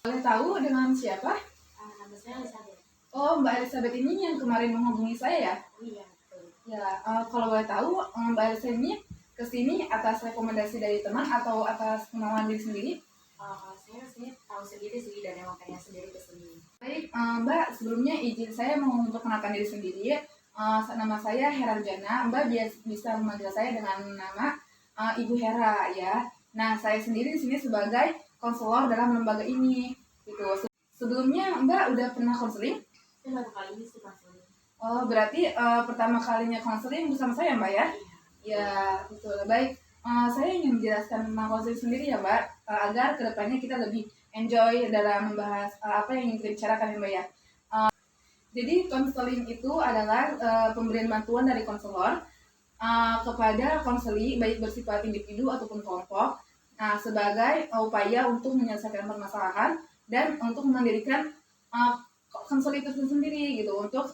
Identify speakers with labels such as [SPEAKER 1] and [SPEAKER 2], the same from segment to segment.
[SPEAKER 1] Boleh tahu dengan siapa?
[SPEAKER 2] Nama saya Elizabeth.
[SPEAKER 1] Oh, Mbak Elizabeth ini yang kemarin menghubungi saya ya?
[SPEAKER 2] Oh iya, betul.
[SPEAKER 1] Ya, kalau boleh tahu, Mbak Elizabeth ini kesini atas rekomendasi dari teman atau atas kemauan diri sendiri?
[SPEAKER 2] Kalau saya sih tahu sendiri sih dan emang pengen sendiri ke sini.
[SPEAKER 1] Baik, Mbak, sebelumnya izin saya mau memperkenalkan diri sendiri. Nama saya Herarjana. Mbak bisa memanggil saya dengan nama Ibu Hera ya. Nah, saya sendiri di sini sebagai konselor dalam lembaga ini. Gitu. Sebelumnya Mbak udah pernah konseling?
[SPEAKER 2] Saya baru kali ini sih konseling.
[SPEAKER 1] Oh, berarti pertama kalinya konseling bersama saya Mbak ya?
[SPEAKER 2] Iya.
[SPEAKER 1] Ya, betul. Baik, saya ingin menjelaskan tentang konseling sendiri ya Mbak, agar kedepannya kita lebih enjoy dalam membahas apa yang ingin kita bicarakan ya Mbak ya. Jadi konseling itu adalah pemberian bantuan dari konselor kepada konseli baik bersifat individu ataupun kelompok. Nah, sebagai upaya untuk menyelesaikan permasalahan dan untuk mendirikan konseli itu sendiri gitu untuk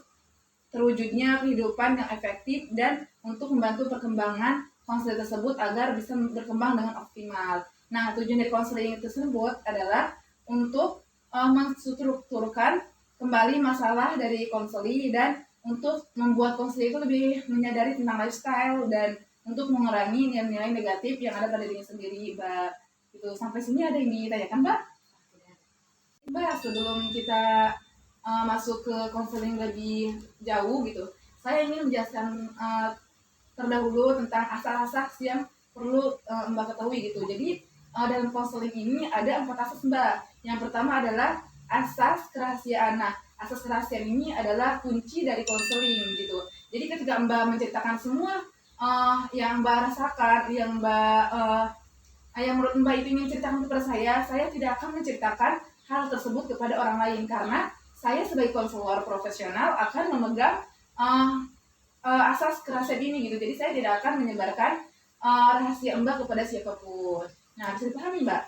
[SPEAKER 1] terwujudnya kehidupan yang efektif dan untuk membantu perkembangan konseling tersebut agar bisa berkembang dengan optimal. Nah, tujuan dari konseling tersebut adalah untuk menstrukturkan kembali masalah dari konseli dan untuk membuat konseli itu lebih menyadari tentang lifestyle dan untuk mengurangi nilai-nilai negatif yang ada pada dirinya sendiri, Mbak. Itu sampai sini ada yang ditanyakan, Mbak? Mbak, sebelum kita masuk ke konseling lebih jauh gitu, saya ingin menjelaskan terdahulu tentang asas-asas yang perlu Mbak ketahui gitu. Jadi dalam konseling ini ada 4 asas Mbak. Yang pertama adalah asas kerahasiaan. Nah, asas kerahasiaan ini adalah kunci dari konseling gitu. Jadi ketika Mbak menceritakan semua yang Mbak rasakan, yang menurut Mbak itu ingin ceritakan kepada saya tidak akan menceritakan hal tersebut kepada orang lain karena saya sebagai konselor profesional akan memegang asas kerahasiaan ini gitu. Jadi saya tidak akan menyebarkan rahasia Mbak kepada siapapun. Nah, bisa dipahami Mbak?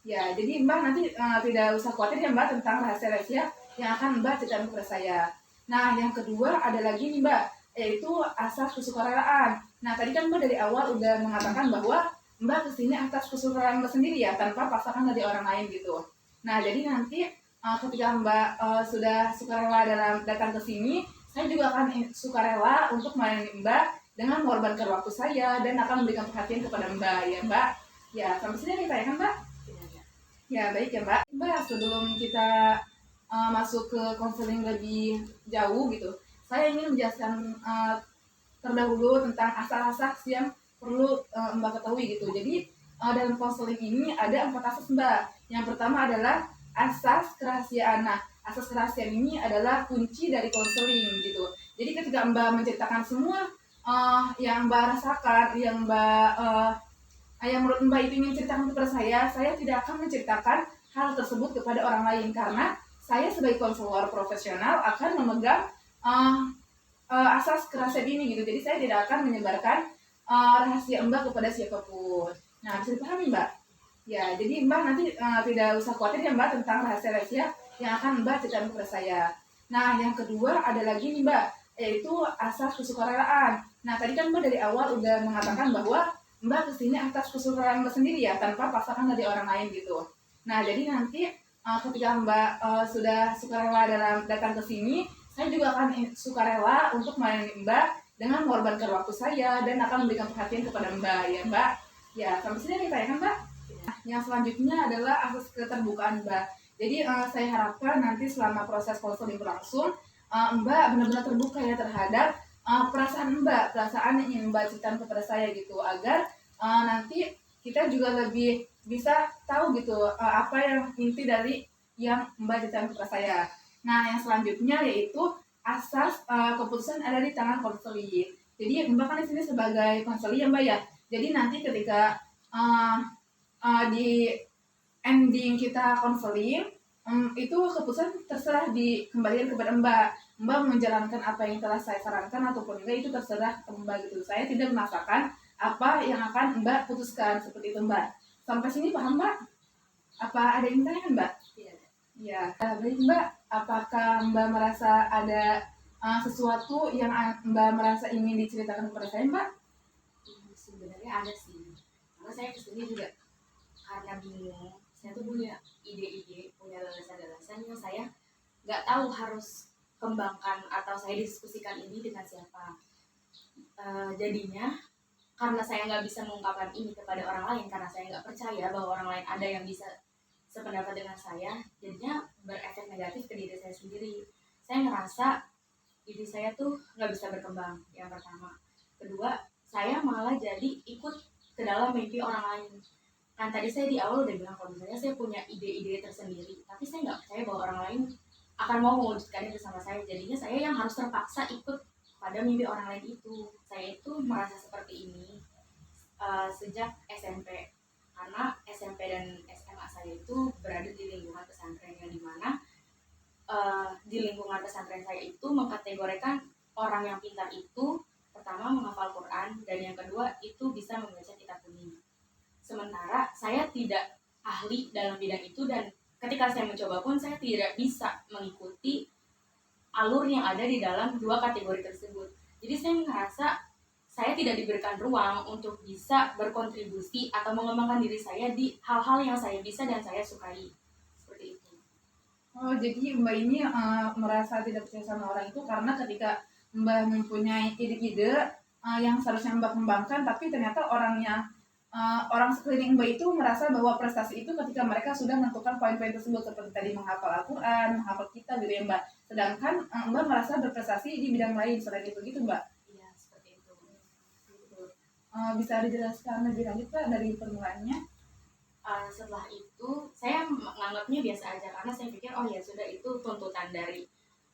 [SPEAKER 1] Ya, jadi Mbak nanti tidak usah khawatir ya Mbak tentang rahasia-rahasia yang akan Mbak ceritakan kepada saya. Nah, yang kedua ada lagi nih Mbak, yaitu asas kesukarelaan. Nah, tadi kan Mbak dari awal udah mengatakan bahwa Mbak kesini atas kesukarelaan Mbak sendiri ya, tanpa paksaan dari orang lain gitu. Nah, jadi nanti ketika Mbak sudah sukarela dalam datang ke sini, saya juga akan sukarela untuk melayani Mbak dengan mengorbankan waktu saya dan akan memberikan perhatian kepada Mbak ya Mbak. Ya, sampai sini ada yang kan Mbak? Ya, baik ya Mbak. Mbak, sebelum kita masuk ke konseling lebih jauh gitu, saya ingin menjelaskan terdahulu tentang asas-asas yang perlu Mbak ketahui gitu. Jadi dalam konseling ini ada 4 asas Mbak. Yang pertama adalah asas kerahasiaan. Nah, asas kerahasiaan ini adalah kunci dari konseling gitu. Jadi ketika Mbak menceritakan semua yang Mbak rasakan, yang menurut Mbak itu ingin ceritakan kepada saya tidak akan menceritakan hal tersebut kepada orang lain karena saya sebagai konselor profesional akan memegang asas kerahasiaan ini gitu. Jadi saya tidak akan menyebarkan rahasia Mbak kepada siapapun. Nah, bisa dipahami Mbak? Ya, jadi Mbak nanti tidak usah khawatir ya Mbak tentang rahasia-rahasia yang akan Mbak ceritakan kepada saya. Nah, yang kedua ada lagi nih Mbak, yaitu asas kesukarelaan. Nah, tadi kan Mbak dari awal udah mengatakan bahwa Mbak kesini atas kesukarelaan Mbak sendiri ya, tanpa paksaan dari orang lain gitu. Nah, jadi nanti ketika Mbak sudah sukarela dalam datang ke sini, saya juga akan sukarela untuk melayani Mbak dengan mengorbankan waktu saya dan akan memberikan perhatian kepada Mbak ya Mbak. Ya, sampai sini ada yang ditanyakan Mbak? Yang selanjutnya adalah asas keterbukaan Mbak. Jadi saya harapkan nanti selama proses konseling berlangsung, Mbak benar-benar terbuka ya terhadap perasaan Mbak, perasaan yang ingin Mbak ceritakan kepada saya gitu, agar nanti kita juga lebih bisa tahu gitu apa yang inti dari yang Mbak ceritakan kepada saya. Nah, yang selanjutnya yaitu asas keputusan ada di tangan konseli. Jadi Mbak kan di sini sebagai konseli ya Mbak ya. Jadi nanti ketika di ending kita konseling itu keputusan terserah dikembalikan kepada Mbak. Mbak menjalankan apa yang telah saya sarankan ataupun enggak itu terserah Mbak gitu. Saya tidak memaksakan apa yang akan Mbak putuskan seperti itu Mbak. Sampai sini paham Mbak? Apa ada yang tanya Mbak?
[SPEAKER 2] Iya.
[SPEAKER 1] Ya, baik Mbak. Apakah Mbak merasa ada sesuatu yang Mbak merasa ingin diceritakan kepada saya Mbak?
[SPEAKER 2] Sebenarnya ada sih, karena saya kesini juga karena bingung, saya tuh punya ide-ide, punya gagasan-gagasan yang saya nggak tahu harus kembangkan atau saya diskusikan ini dengan siapa. Jadinya karena saya nggak bisa mengungkapkan ini kepada orang lain, karena saya nggak percaya bahwa orang lain ada yang bisa sependapat dengan saya, jadinya berefek negatif ke diri saya sendiri. Saya ngerasa diri saya tuh nggak bisa berkembang, yang pertama. Kedua, saya malah jadi ikut ke dalam mimpi orang lain. Kan tadi saya di awal udah bilang kalau misalnya saya punya ide-ide tersendiri, tapi saya nggak percaya bahwa orang lain akan mau mewujudkannya bersama saya. Jadinya saya yang harus terpaksa ikut pada mimpi orang lain itu. Saya itu merasa seperti ini sejak SMP, karena SMP dan SMA saya itu berada di lingkungan pesantren yang dimana di lingkungan pesantren saya itu mengkategorikan orang yang pintar itu pertama menghafal Quran, dan yang kedua itu bisa membaca kitab kuning. Sementara saya tidak ahli dalam bidang itu, dan ketika saya mencoba pun saya tidak bisa mengikuti alur yang ada di dalam dua kategori tersebut. Jadi saya merasa saya tidak diberikan ruang untuk bisa berkontribusi atau mengembangkan diri saya di hal-hal yang saya bisa dan saya sukai. Seperti itu.
[SPEAKER 1] Oh, jadi Mbak ini merasa tidak percaya sama orang itu karena ketika Mbak mempunyai ide-ide yang seharusnya Mbak kembangkan, tapi ternyata orang sekeliling Mbak itu merasa bahwa prestasi itu ketika mereka sudah menentukan poin-poin tersebut seperti tadi menghafal Al-Quran, menghafal kitab gitu ya Mbak. Sedangkan Mbak merasa berprestasi di bidang lain selain itu gitu Mbak.
[SPEAKER 2] Iya, seperti itu.
[SPEAKER 1] Bisa dijelaskan lebih lanjut Pak dari permulaannya?
[SPEAKER 2] Setelah itu saya menganggapnya biasa aja, karena saya pikir oh ya sudah, itu tuntutan dari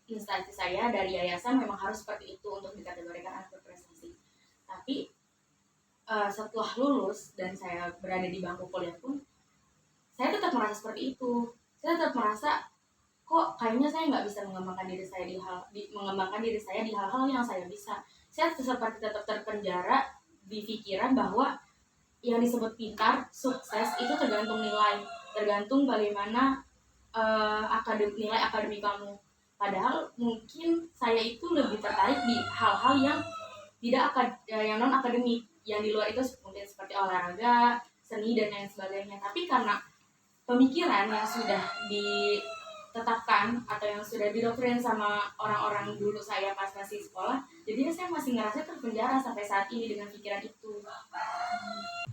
[SPEAKER 2] instansi saya, dari yayasan, memang harus seperti itu untuk dikategorikan anak berprestasi. Tapi setelah lulus dan saya berada di bangku kuliah pun, saya tetap merasa seperti itu. Saya tetap merasa kok kayaknya saya nggak bisa mengembangkan diri saya mengembangkan diri saya di hal-hal yang saya bisa. Saya seperti tetap terpenjara di pikiran bahwa yang disebut pintar, sukses itu tergantung nilai, tergantung bagaimana nilai akademik kamu. Padahal mungkin saya itu lebih tertarik di hal-hal yang yang non akademik, yang di luar itu mungkin seperti olahraga, seni dan lain sebagainya. Tapi karena pemikiran yang sudah ditetapkan atau yang sudah didoktrin sama orang-orang dulu saya pas masih sekolah, jadinya saya masih ngerasa terpenjara sampai saat ini dengan pikiran itu.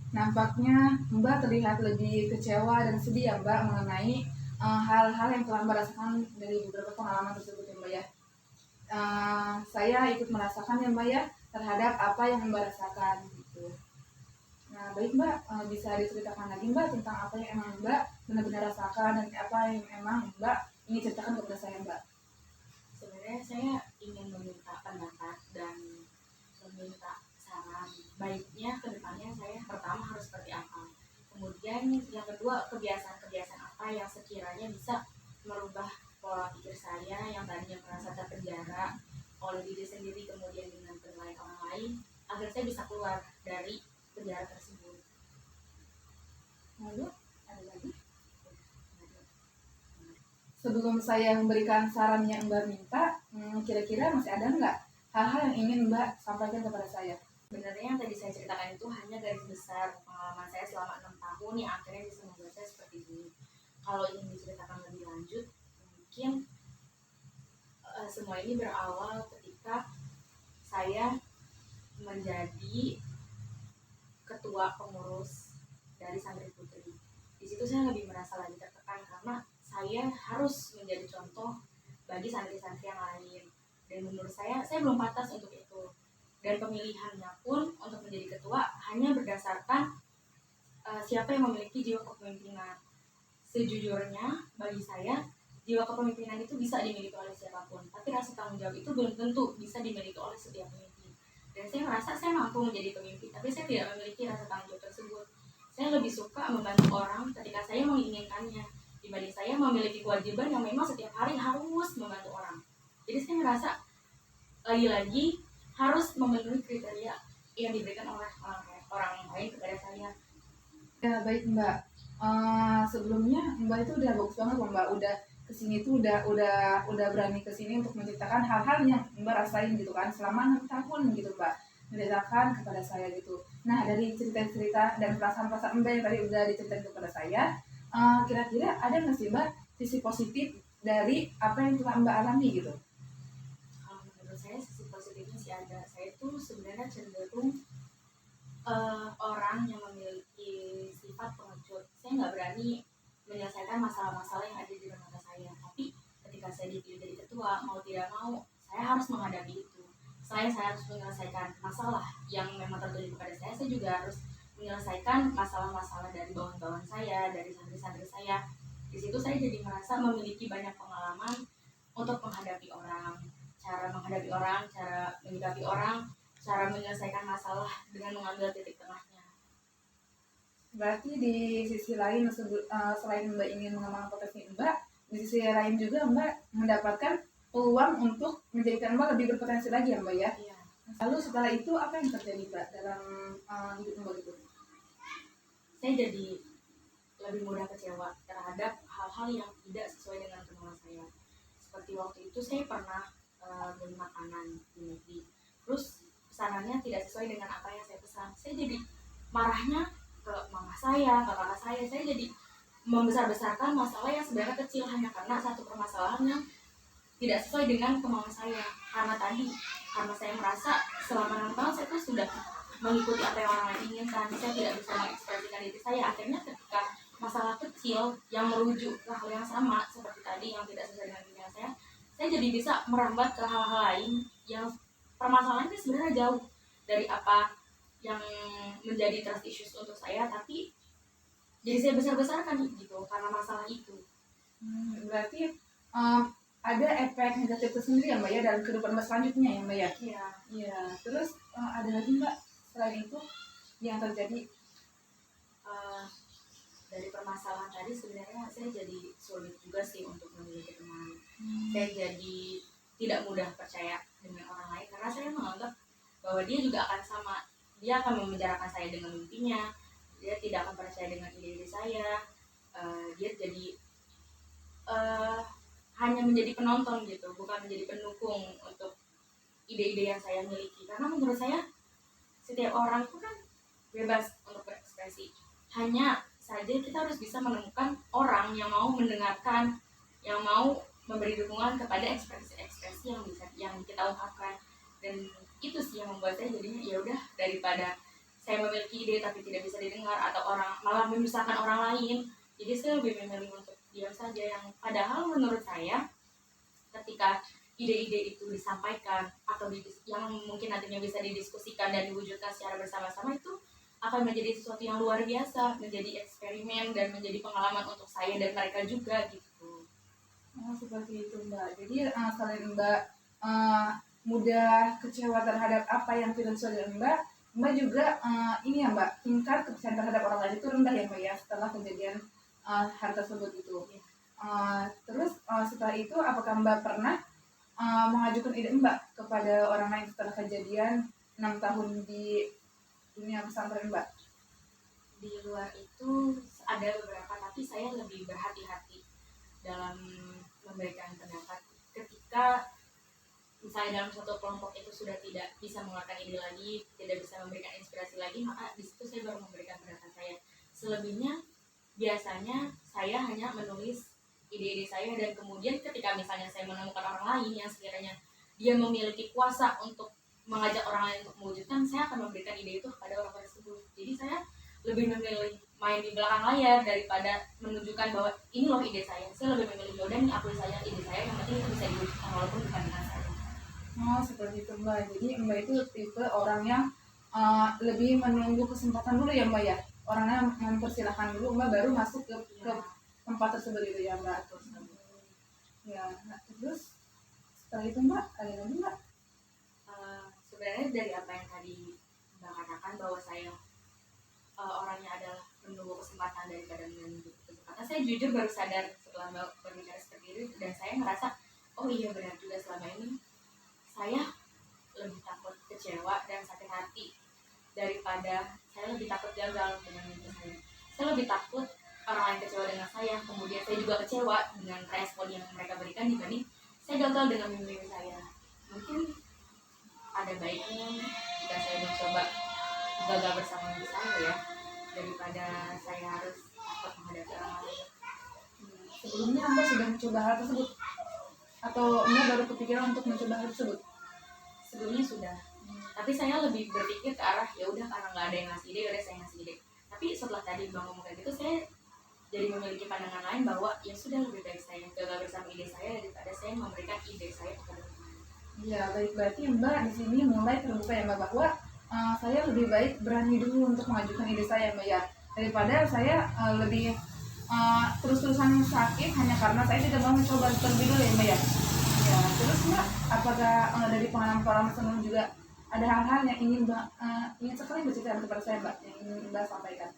[SPEAKER 1] Nampaknya Mbak terlihat lebih kecewa dan sedih ya Mbak mengenai hal-hal yang telah Mbak rasakan dari beberapa pengalaman tersebut ya Mbak ya. Saya ikut merasakan ya Mbak ya terhadap apa yang Mbak rasakan gitu. Nah baik Mbak, bisa diceritakan lagi Mbak tentang apa yang emang Mbak benar-benar rasakan dan apa yang emang Mbak ingin ceritakan kepada saya Mbak.
[SPEAKER 2] Sebenarnya saya ingin meminta pendapat dan meminta saran, baiknya ke depannya saya pertama harus seperti apa, kemudian yang kedua kebiasaan-kebiasaan apa yang sekiranya bisa merubah pola pikir saya yang tadinya merasa terpenjara oleh diri sendiri kemudian dengan penilaian orang lain, agar saya bisa keluar dari penjara tersebut.
[SPEAKER 1] Lalu ada lagi? Sebelum saya memberikan saran yang Mbak minta, kira-kira masih ada nggak hal-hal yang ingin Mbak sampaikan kepada saya?
[SPEAKER 2] Sebenarnya yang tadi saya ceritakan itu hanya garis besar pengalaman saya selama 6 tahun yang akhirnya bisa membuat saya seperti ini. Kalau ingin diceritakan lebih lanjut, mungkin semua ini berawal ketika saya menjadi ketua pengurus dari Santri Putri. Di situ saya lebih merasa lagi tertekan karena saya harus menjadi contoh bagi santri-santri yang lain. Dan menurut saya belum pantas untuk itu. Dan pemilihannya pun untuk menjadi ketua hanya berdasarkan siapa yang memiliki jiwa kepemimpinan. Sejujurnya bagi saya jiwa kepemimpinan itu bisa dimiliki oleh siapapun, tapi rasa tanggung jawab itu belum tentu bisa dimiliki oleh setiap pemimpin. Dan saya merasa saya mampu menjadi pemimpin, tapi saya tidak memiliki rasa tanggung jawab tersebut. Saya lebih suka membantu orang ketika saya menginginkannya, dibanding saya memiliki kewajiban yang memang setiap hari harus membantu orang. Jadi saya merasa lagi-lagi harus memenuhi kriteria yang diberikan oleh orang lain kepada saya.
[SPEAKER 1] Ya baik Mbak. Sebelumnya Mbak itu udah bagus banget loh Mbak. Udah kesini tuh udah berani kesini untuk menceritakan hal-hal yang Mbak rasain gitu kan selama 6 tahun gitu Mbak. Menceritakan kepada saya gitu. Nah, dari cerita-cerita dan perasaan-perasaan Mbak yang tadi udah diceritain kepada saya, kira-kira ada nggak sih Mbak sisi positif dari apa yang telah Mbak alami gitu?
[SPEAKER 2] Kalau menurut saya sisi positifnya sih ada. Saya tuh sebenarnya cenderung orang yang memiliki sifat pengecut. Saya nggak berani menyelesaikan masalah-masalah yang ada di lembaga saya. Tapi ketika saya dipilih jadi ketua, mau tidak mau, saya harus menghadapi itu. Selain saya harus menyelesaikan masalah yang memang terjadi kepada saya juga harus menyelesaikan masalah-masalah dari bawahan-bawahan saya, dari santri-santri saya. Di situ saya jadi merasa memiliki banyak pengalaman untuk menghadapi orang, cara menyikapi orang, cara menyelesaikan masalah dengan mengambil titik tengahnya.
[SPEAKER 1] Berarti di sisi lain selain Mbak ingin mengembangkan potensi Mbak, di sisi lain juga Mbak mendapatkan peluang untuk menjadikan Mbak lebih berpotensi lagi ya Mbak ya.
[SPEAKER 2] Iya.
[SPEAKER 1] Lalu setelah itu apa yang terjadi Mbak dalam hidup Mbak itu?
[SPEAKER 2] Saya jadi lebih mudah kecewa terhadap hal-hal yang tidak sesuai dengan kemauan saya. Seperti waktu itu saya pernah beli makanan di McD, terus pesanannya tidak sesuai dengan apa yang saya pesan. Saya jadi marahnya ke mama saya, ke kakak saya jadi membesar-besarkan masalah yang sebenarnya kecil hanya karena satu permasalahan yang tidak sesuai dengan kemauan saya. Karena saya merasa selama 6 tahun saya tuh sudah mengikuti apa yang orang lain inginkan, saya tidak bisa mengekspresikan diri saya. Akhirnya ketika masalah kecil yang merujuk ke hal yang sama seperti tadi yang tidak sesuai dengan keinginan saya jadi bisa merambat ke hal-hal lain yang permasalahannya sebenarnya jauh dari apa yang menjadi trust issues untuk saya, tapi jadi saya besar-besarkan gitu karena masalah itu.
[SPEAKER 1] Berarti ada efek negatif tersendiri ya Mbak ya dalam kehidupan Mbak selanjutnya ya Mbak ya?
[SPEAKER 2] Iya.
[SPEAKER 1] Iya. Terus ada lagi Mbak selain itu yang terjadi?
[SPEAKER 2] Dari permasalahan tadi sebenarnya saya jadi sulit juga sih untuk memiliki teman. Saya jadi tidak mudah percaya dengan orang lain karena saya menganggap bahwa dia juga akan sama, dia akan memenjarakan saya dengan mimpinya, dia tidak akan percaya dengan ide-ide saya. Dia jadi hanya menjadi penonton gitu, bukan menjadi pendukung untuk ide-ide yang saya miliki. Karena menurut saya setiap orang itu kan bebas untuk berekspresi, hanya saja kita harus bisa menemukan orang yang mau mendengarkan, yang mau memberi dukungan kepada ekspresi-ekspresi yang kita ungkapkan. Dan itu sih yang membuat saya jadinya ya udah, daripada saya memiliki ide tapi tidak bisa didengar atau orang malah menyusahkan orang lain, jadi saya lebih memilih untuk diam saja. Yang padahal menurut saya ketika ide-ide itu disampaikan atau yang mungkin nantinya bisa didiskusikan dan diwujudkan secara bersama-sama, itu akan menjadi sesuatu yang luar biasa, menjadi eksperimen dan menjadi pengalaman untuk saya dan mereka juga gitu.
[SPEAKER 1] Seperti itu Mbak. Jadi selain Mbak mudah kecewa terhadap apa yang tidak sesuai dengan Mbak juga ini ya Mbak, tingkat kepercayaan terhadap orang lain itu rendah ya Mbak ya setelah kejadian hal tersebut itu. Terus setelah itu apakah Mbak pernah mengajukan ide Mbak kepada orang lain setelah kejadian 6 tahun di dunia pesantren Mbak?
[SPEAKER 2] Di luar itu ada beberapa, tapi saya lebih berhati-hati dalam memberikan pendapat. Ketika misalnya dalam suatu kelompok itu sudah tidak bisa mengeluarkan ide lagi, tidak bisa memberikan inspirasi lagi, maka di situ saya baru memberikan pendapat saya. Selebihnya biasanya saya hanya menulis ide-ide saya, dan kemudian ketika misalnya saya menemukan orang lain yang sekiranya dia memiliki kuasa untuk mengajak orang lain untuk mewujudkan, saya akan memberikan ide itu kepada orang tersebut. Jadi saya lebih memilih main di belakang layar daripada menunjukkan bahwa ini loh ide saya. Saya lebih memilih yaudah nih akui saja ide saya, yang penting itu bisa diwujudkan walaupun bukan dengan saya.
[SPEAKER 1] Seperti itu Mbak. Jadi Mbak itu tipe orang yang lebih menunggu kesempatan dulu ya Mbak ya. Orangnya mempersilahkan dulu Mbak baru masuk ke tempat tersebut itu ya Mbak. Ya, nah, terus setelah itu Mbak ada lagi Mbak?
[SPEAKER 2] Sebenarnya dari apa yang tadi Mbak katakan bahwa saya orangnya adalah menunggu kesempatan daripada menunggu kesempatan, saya jujur baru sadar setelah Mbak berbicara seperti itu, dan saya merasa oh iya benar juga, selama ini saya lebih takut kecewa dan sakit hati daripada saya lebih takut gagal dengan mimpi saya. Saya lebih takut orang lain kecewa dengan saya, kemudian saya juga kecewa dengan respon yang mereka berikan dibanding saya gagal dengan mimpi saya. Mungkin ada baiknya jika saya mencoba gagal bersama diri saya ya, daripada saya harus takut menghadapi orang lain.
[SPEAKER 1] Sebelumnya Mbak sudah mencoba hal tersebut atau Mbak baru kepikiran untuk mencoba hal tersebut?
[SPEAKER 2] Sebelumnya sudah, tapi saya lebih berpikir ke arah ya udah karena nggak ada yang ngasih ide, udah saya ngasih ide. Tapi setelah tadi bang ngomong kayak gitu, saya jadi memiliki pandangan lain bahwa ya sudah, lebih baik saya gagal bersama ide saya daripada saya memberikan ide saya kepada orang lain.
[SPEAKER 1] Ya baik, berarti Mbak di sini mulai terbuka ya Mbak bahwa saya lebih baik berani dulu untuk mengajukan ide saya Mbak ya, daripada saya lebih terus-terusan sakit hanya karena saya tidak mau mencoba terlebih dulu ya Mbak ya. Ya, terus Mbak, apakah dari pengalaman-pengalaman sebelumnya juga ada hal-hal yang ingin sekali bercerita kepada saya Mbak, yang ingin Mbak sampaikan?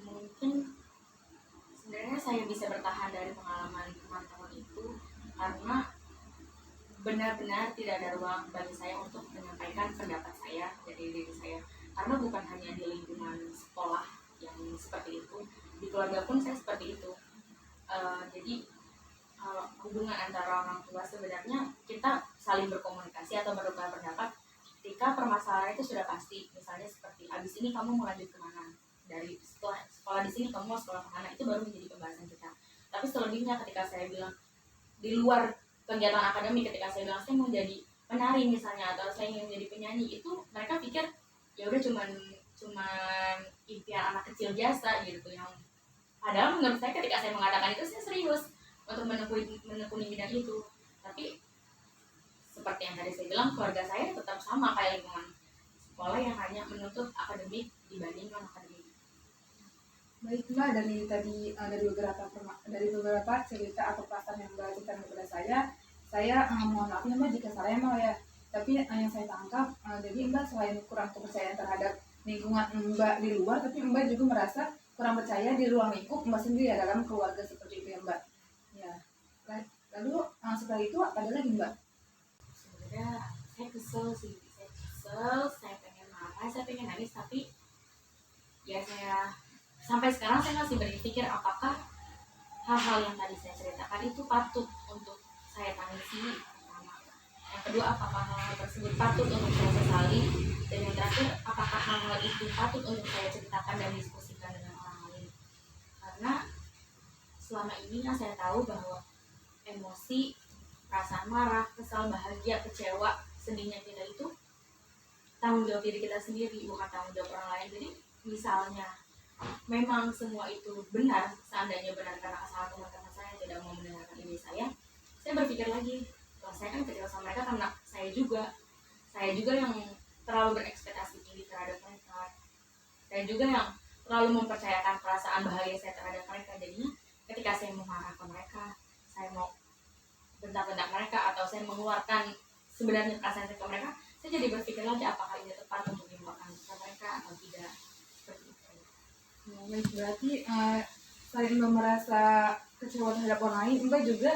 [SPEAKER 2] Mungkin sebenarnya saya bisa bertahan dari pengalaman 5 tahun itu karena benar-benar tidak ada ruang bagi saya untuk menyampaikan pendapat saya dari diri saya, karena bukan hanya di lingkungan sekolah yang seperti itu, di keluarga pun saya seperti itu. Jadi hubungan antara orang tua sebenarnya kita saling berkomunikasi atau bertukar pendapat ketika permasalahan itu sudah pasti, misalnya seperti abis ini kamu mau lanjut kemana, dari setelah sekolah di sini kamu mau sekolah kemana, itu baru menjadi pembahasan kita. Tapi selebihnya ketika saya bilang di luar kegiatan akademik, ketika saya bilang saya mau jadi penari misalnya atau saya ingin menjadi penyanyi, itu mereka pikir ya udah cuman impian anak kecil biasa gitu, yang padahal menurut saya ketika saya mengatakan itu saya serius untuk menekuni bidang itu. Tapi seperti yang tadi saya bilang, keluarga saya tetap sama kayak lingkungan sekolah yang hanya menuntut akademik dibanding non akademik.
[SPEAKER 1] Baik Mbak, dari beberapa cerita atau pasal yang Mbak ceritakan kepada saya mohon maaf ya Mbak jika salah ya Mbak ya. Tapi yang saya tangkap, jadi Mbak selain kurang kepercayaan terhadap lingkungan Mbak di luar, tapi Mbak juga merasa kurang percaya di ruang lingkup Mbak sendiri ya, dalam keluarga seperti itu ya Mbak. Ya. Lalu setelah itu ada lagi Mbak?
[SPEAKER 2] Sebenarnya saya kesel sih, saya pengen marah, saya pengen nangis, tapi ya saya sampai sekarang saya masih berpikir apakah hal-hal yang tadi saya ceritakan itu patut untuk saya tangisi. Pertama, yang kedua, apakah hal-hal tersebut patut untuk saya sesali, dan yang terakhir, apakah hal-hal itu patut untuk saya ceritakan dan diskusikan dengan orang lain. Karena selama ini yang saya tahu bahwa emosi, perasaan marah, kesal, bahagia, kecewa, sedihnya kita itu tanggung jawab diri kita sendiri, bukan tanggung jawab orang lain. Jadi misalnya memang semua itu benar, seandainya benar karena kesalahan teman-teman saya tidak mau mendengarkan ide saya berpikir lagi, wah saya kan kecewa sama mereka karena saya juga yang terlalu berekspektasi tinggi terhadap mereka, saya juga yang terlalu mempercayakan perasaan bahagia saya terhadap mereka. Jadinya ketika saya mau marah ke mereka, saya mau bentak-bentak mereka, atau saya mengeluarkan sebenarnya perasaan saya ke mereka, saya jadi berpikir lagi apakah ini tepat untuk dibawakan ke mereka atau tidak.
[SPEAKER 1] Baik, berarti selain Mbak merasa kecewa terhadap orang lain, Mbak juga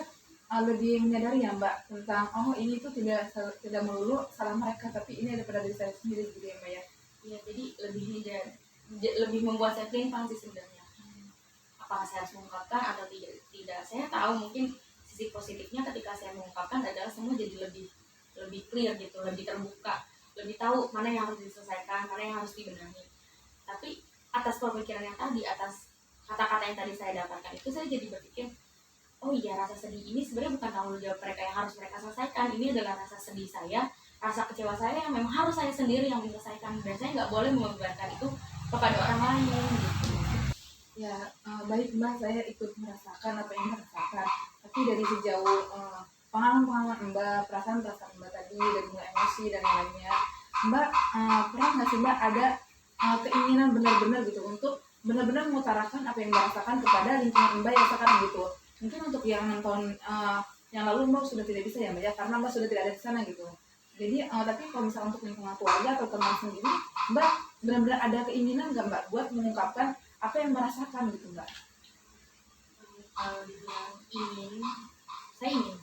[SPEAKER 1] lebih menyadari ya Mbak tentang ini tuh tidak melulu salah mereka, tapi ini daripada diri saya sendiri gitu ya Mbak ya.
[SPEAKER 2] Iya, jadi lebih membuat saya timpang sih sebenarnya. Apakah saya harus mengungkapkan atau tidak? Saya tahu mungkin sisi positifnya ketika saya mengungkapkan adalah semua jadi lebih clear gitu, lebih terbuka, lebih tahu mana yang harus diselesaikan, mana yang harus dibenahi. Tapi atas pemikiran yang tadi, atas kata-kata yang tadi saya dapatkan itu, saya jadi berpikir, oh iya, rasa sedih ini sebenarnya bukan tanggung jawab mereka yang harus mereka selesaikan. Ini adalah rasa sedih saya, rasa kecewa saya yang memang harus saya sendiri yang menyelesaikan, dan saya nggak boleh membebankan itu kepada orang lain gitu.
[SPEAKER 1] Ya, baik Mbak, saya ikut merasakan apa yang Mbak rasakan. Tapi dari sejauh pengalaman Mbak, perasaan Mbak tadi, dari mulai emosi dan lainnya, Mbak pernah nggak sih Mbak ada keinginan benar-benar gitu untuk benar-benar mengutarakan apa yang Mbak rasakan kepada lingkungan Mbak yang sekarang gitu? Mungkin untuk yang nonton yang lalu Mbak sudah tidak bisa ya Mbak ya, karena Mbak sudah tidak ada di sana gitu. Jadi tapi kalau misalnya untuk lingkungan keluarga atau teman sendiri, Mbak benar-benar ada keinginan nggak Mbak buat mengungkapkan apa yang merasakan gitu Mbak?
[SPEAKER 2] Kalau dibilang saya ingin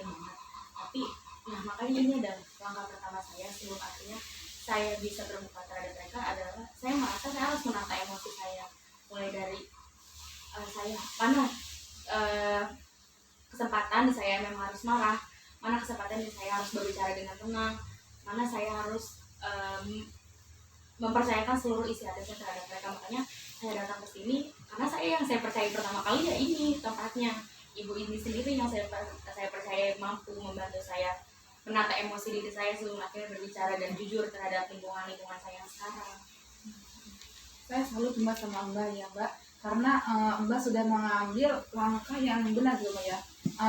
[SPEAKER 2] banget. Tapi makanya ini adalah langkah pertama saya sebelum akhirnya saya bisa terbuka terhadap mereka, adalah saya merasa saya harus menata emosi saya, mulai dari saya mana kesempatan saya memang harus marah, mana kesempatan saya harus berbicara dengan tenang, mana saya harus mempercayakan seluruh isi hati saya terhadap mereka. Makanya saya datang ke sini karena saya percaya pertama kali ya ini tempatnya ibu ini sendiri yang saya percaya mampu membantu saya menata emosi diri saya sebelum akhirnya berbicara dan jujur terhadap lingkungan saya yang sekarang.
[SPEAKER 1] Saya selalu Mbak sama Mbak ya Mbak, karena Mbak sudah mengambil langkah yang benar gitu Mbak ya.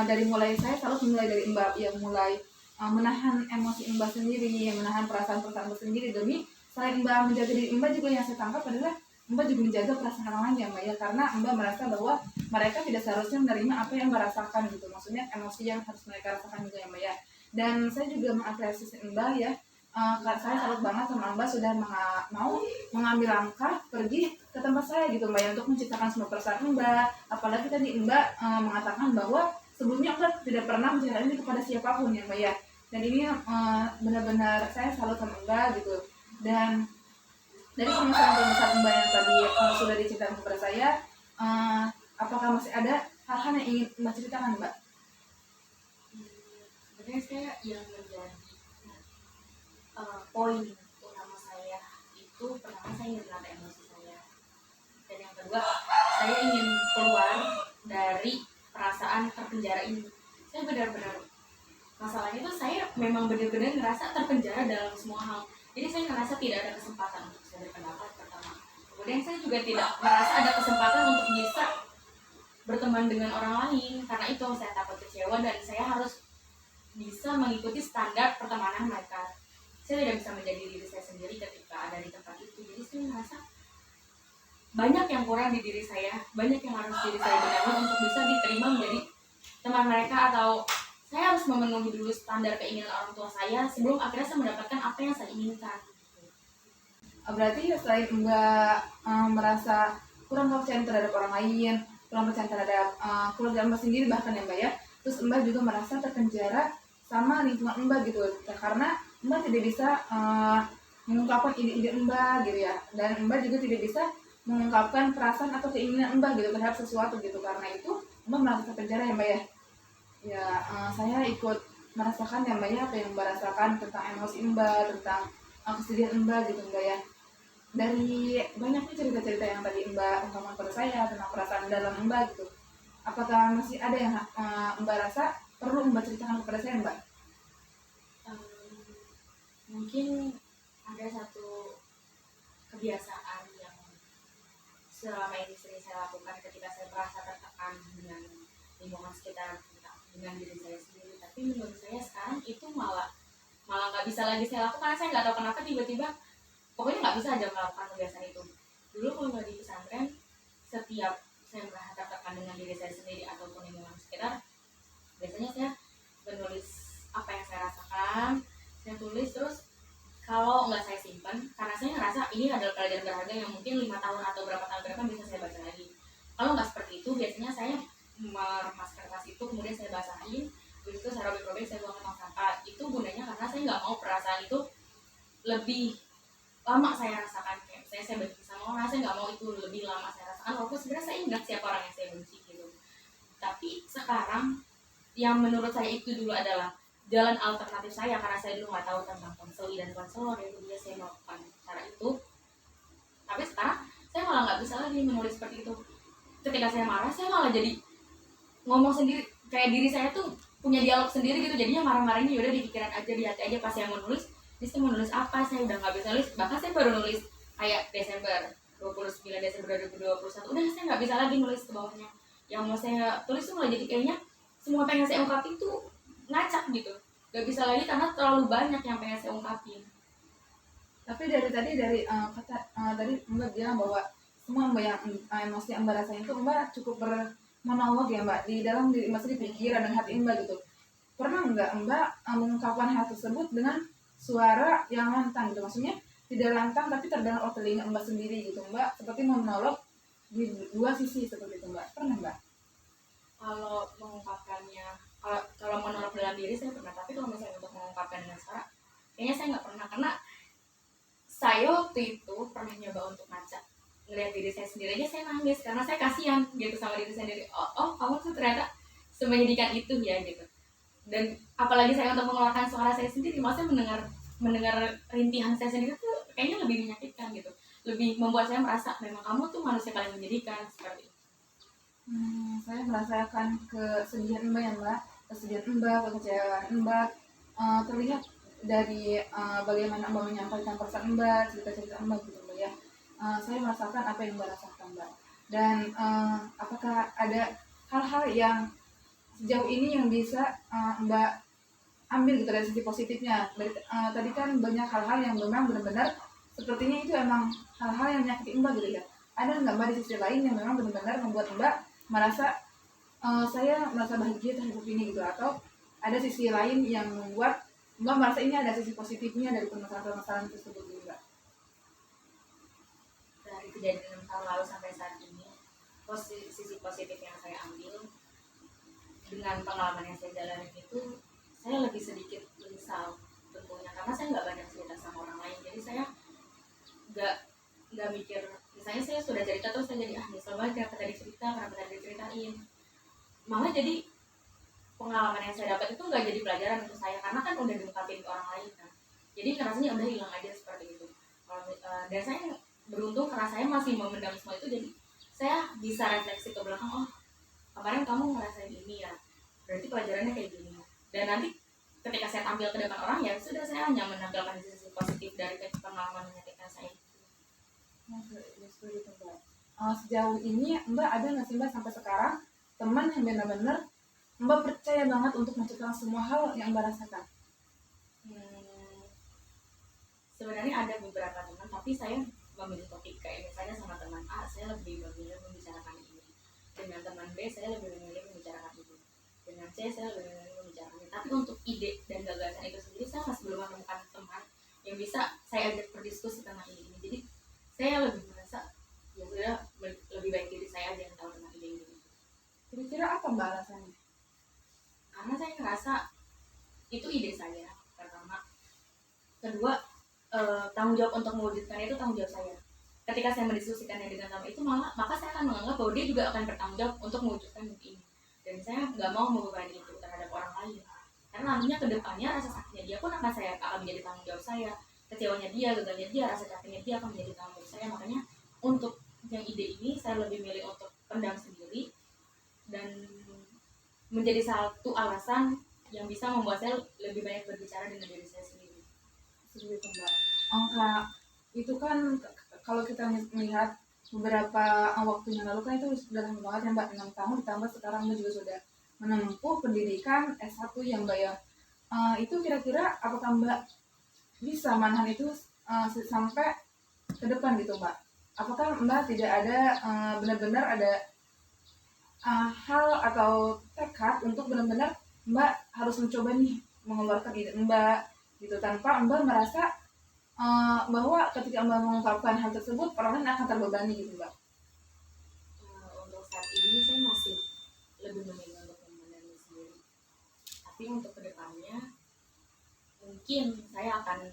[SPEAKER 1] Dari mulai saya selalu mulai dari Mbak yang mulai menahan emosi Mbak sendiri, menahan perasaan-perasaan Mbak sendiri, demi selain Mbak menjaga diri Mbak, juga yang saya tangkap adalah Mbak juga menjaga perasaan orang lain ya Mbak ya, karena Mbak merasa bahwa mereka tidak seharusnya menerima apa yang Mbak rasakan gitu, maksudnya emosi yang harus mereka rasakan juga ya Mbak ya. Dan saya juga mengapresiasi Mbak ya. Saya salut banget sama Mbak sudah mau mengambil langkah pergi ke tempat saya gitu Mbak ya, untuk menciptakan semua perasaan Mbak. Apalagi tadi Mbak mengatakan bahwa sebelumnya Mbak tidak pernah menceritakan ini kepada siapapun ya Mbak ya. Dan ini benar-benar saya salut sama Mbak gitu. Dan dari permasalahan Mbak yang tadi sudah diceritakan kepada saya, apakah masih ada hal-hal yang ingin Mbak ceritakan Mbak?
[SPEAKER 2] Sebenarnya saya yang menjadi poin utama saya itu, pertama saya ingin menata emosi saya, dan yang kedua saya ingin keluar dari perasaan terpenjara ini. Saya benar-benar, masalahnya itu saya memang benar-benar ngerasa terpenjara dalam semua hal. Jadi saya ngerasa tidak ada kesempatan untuk saya berpendapat pertama. Kemudian saya juga tidak merasa ada kesempatan untuk bisa berteman dengan orang lain, karena itu saya takut kecewa dan saya harus bisa mengikuti standar pertemanan mereka. Saya tidak bisa menjadi diri saya sendiri ketika ada di tempat itu. Jadi saya merasa banyak yang kurang di diri saya, banyak yang harus diri saya benahi untuk bisa diterima menjadi teman mereka, atau saya harus memenuhi dulu standar keinginan orang tua saya sebelum akhirnya saya mendapatkan apa yang saya inginkan.
[SPEAKER 1] Berarti selain Mbak merasa kurang kepercayaan terhadap orang lain, kurang percaya terhadap keluarga Mbak sendiri bahkan ya Mbak ya, terus Mbak juga merasa terpenjara sama lingkungan Mbak gitu, karena Mbak tidak bisa mengungkapkan ide-ide Mbak gitu ya, dan Mbak juga tidak bisa mengungkapkan perasaan atau keinginan Mbak gitu terhadap sesuatu gitu, karena itu Mbak merasa terpenjara ya Mbak ya. Ya, saya ikut merasakan ya Mbak ya, apa yang Mbak rasakan tentang emosi Mbak, tentang kesedihan Mbak gitu Mbak ya. Dari banyaknya cerita-cerita yang tadi Mbak ungkapkan pada saya tentang perasaan dalam Mbak gitu, apakah masih ada yang Mbak rasa perlu Mbak ceritakan kepada saya Mbak?
[SPEAKER 2] Mungkin ada satu kebiasaan yang selama ini sering saya lakukan ketika saya merasa tertekan dengan lingkungan sekitar, dengan diri saya sendiri. Tapi menurut saya sekarang itu malah nggak bisa lagi saya lakukan. Saya nggak tahu kenapa tiba-tiba pokoknya nggak bisa aja melakukan kebiasaan itu. Dulu kalau di pesantren, setiap saya merasa tertekan dengan diri saya sendiri ataupun lingkungan sekitar, biasanya saya menulis apa yang saya rasakan, saya tulis, terus kalau nggak saya simpan, karena saya ngerasa ini adalah pelajaran berharga yang mungkin 5 tahun atau berapa tahun ke depan bisa saya baca lagi. Kalau nggak seperti itu, biasanya saya meremas kertas itu, kemudian saya basahin, terus itu saya robek-robek, saya buang ke tong sampah. Itu gunanya karena saya nggak mau perasaan itu lebih lama saya rasakan. Kayak saya benci sama orang, saya nggak mau itu lebih lama saya rasakan, walaupun sebenarnya saya ingat siapa orang yang saya benci gitu. Tapi sekarang yang menurut saya itu dulu adalah jalan alternatif saya, karena saya dulu nggak tahu tentang konseli dan konselor, itu dia saya melakukan cara itu. Tapi sekarang saya malah nggak bisa lagi menulis seperti itu. Ketika saya marah, saya malah jadi ngomong sendiri, kayak diri saya tuh punya dialog sendiri gitu. Jadinya marah-marahnya yaudah di pikiran aja, di hati aja. Pas saya mau nulis, ini saya mau nulis apa, saya udah nggak bisa nulis. Bahkan saya baru nulis kayak 29 Desember 2021, udah saya nggak bisa lagi nulis ke bawahnya. Yang mau saya tulis tuh malah jadi kayaknya semua pengen saya ungkapin tuh ngacak gitu, gak bisa lagi karena terlalu banyak yang pengen saya ungkapin.
[SPEAKER 1] Tapi dari tadi tadi Mbak bilang bahwa semua Mbak yang emosi yang Mbak rasain itu Mbak cukup bermonolog ya Mbak di dalam diri Mbak sendiri, pikiran dan hati Mbak gitu. Pernah nggak Mbak mengungkapkan hal tersebut dengan suara yang lantang gitu, maksudnya tidak lantang tapi terdengar oleh telinga Mbak sendiri gitu Mbak, seperti monolog di dua sisi seperti itu Mbak? Pernah Mbak?
[SPEAKER 2] Kalau mengungkapkannya, kalau monolog dalam diri saya pernah, tapi kalau misalnya untuk mengungkapkan dengan suara, kayaknya saya nggak pernah. Karena saya waktu itu pernah nyoba untuk ngaca, ngeliat diri saya sendiri aja saya nangis karena saya kasihan gitu sama diri saya sendiri. Oh kamu tuh ternyata semenyedihkan itu ya gitu. Dan apalagi saya untuk mengeluarkan suara saya sendiri, maksudnya mendengar mendengar rintihan saya sendiri tuh kayaknya lebih menyakitkan gitu, lebih membuat saya merasa memang kamu tuh manusia paling menyedihkan seperti itu.
[SPEAKER 1] Saya merasakan kesedihan Mbak ya Mbak, kesedihan Mbak, kekecewaan Mbak, terlihat dari bagaimana Mbak menyampaikan perasaan Mbak, cerita-cerita Mbak gitu Mbak ya. Saya merasakan apa yang Mbak rasakan Mbak. Dan apakah ada hal-hal yang sejauh ini yang bisa Mbak ambil gitu dari sisi positifnya? Tadi kan banyak hal-hal yang memang benar-benar sepertinya itu emang hal-hal yang menyakiti Mbak gitu ya. Ada nggak Mbak di sisi lain yang memang benar-benar membuat Mbak merasa saya merasa bahagia terhadap ini gitu, atau ada sisi lain yang membuat Mbak merasa ini ada sisi positifnya dari permasalahan-permasalahan tersebut gitu Mbak?
[SPEAKER 2] Dari kejadian 6 tahun lalu sampai saat ini, sisi positif yang saya ambil dengan pengalaman yang saya jalani itu, saya lebih sedikit menyesal tentunya, karena saya nggak banyak cerita sama orang lain. Jadi saya nggak mikir, misalnya saya sudah cerita terus saya jadi nyesel banget kenapa tadi cerita, kenapa tadi diceritain. Malah jadi pengalaman yang saya dapat itu nggak jadi pelajaran untuk saya, karena kan udah diungkapin ke orang lain kan. Jadi rasanya udah hilang aja seperti itu. Dan saya beruntung karena saya masih memendam semua itu, jadi saya bisa refleksi ke belakang, oh kemarin kamu ngerasain ini ya, berarti pelajarannya kayak gini. Dan nanti ketika saya tampil ke depan orang, ya sudah, saya hanya menampilkan sisi positif dari pengalaman menyakitkan saya.
[SPEAKER 1] Sejauh ini Mbak ada nggak sih Mbak sampai sekarang teman yang benar-benar Mbak percaya banget untuk menceritakan semua hal yang Mbak rasakan?
[SPEAKER 2] Sebenarnya ada beberapa teman, tapi saya memilih topik, kayak misalnya sama teman A saya lebih memilih membicarakan ini, dengan teman B saya lebih memilih membicarakan itu, dengan C saya lebih memilih membicarakan ini. Tapi untuk ide dan gagasan itu sendiri saya masih belum menemukan teman yang bisa saya ajak berdiskusi tentang ini. Jadi saya lebih merasa ya sudah, lebih baik diri saya aja yang tahu tentang ide ini.
[SPEAKER 1] Kira-kira apa Mbak alasannya?
[SPEAKER 2] Karena saya ngerasa itu ide saya pertama, kedua tanggung jawab untuk mewujudkan itu tanggung jawab saya. Ketika saya mendiskusikannya dengan teman itu, maka saya akan menganggap bahwa dia juga akan bertanggung jawab untuk mewujudkan mimpi ini. Dan saya nggak mau membebani itu terhadap orang lain, karena nantinya kedepannya rasa sakitnya dia pun akan menjadi tanggung jawab saya, kecewanya dia, gagalnya dia, rasa capeknya dia akan menjadi tanggung jawab saya. Makanya untuk yang ide ini saya lebih milih untuk pendam sendiri, dan menjadi satu alasan yang bisa membuat saya lebih banyak berbicara dengan diri saya sendiri.
[SPEAKER 1] Seperti Mbak. Itu kan kalau kita melihat beberapa waktu yang lalu kan itu sudah lama banget ya Mbak, 6 tahun ditambah sekarang Mbak juga sudah menempuh pendidikan S1 yang Mbak ya. Itu kira-kira apakah Mbak bisa menahan itu sampai ke depan gitu Mbak? Apakah Mbak tidak ada benar-benar ada hal atau tekad untuk benar-benar Mbak harus mencoba nih mengeluarkan ide Mbak gitu, tanpa Mbak merasa bahwa ketika Mbak mengungkapkan hal tersebut orang lain akan terbebani gitu Mbak?
[SPEAKER 2] Untuk saat ini saya masih lebih memilih untuk memendam sendiri, tapi untuk kedepannya mungkin saya akan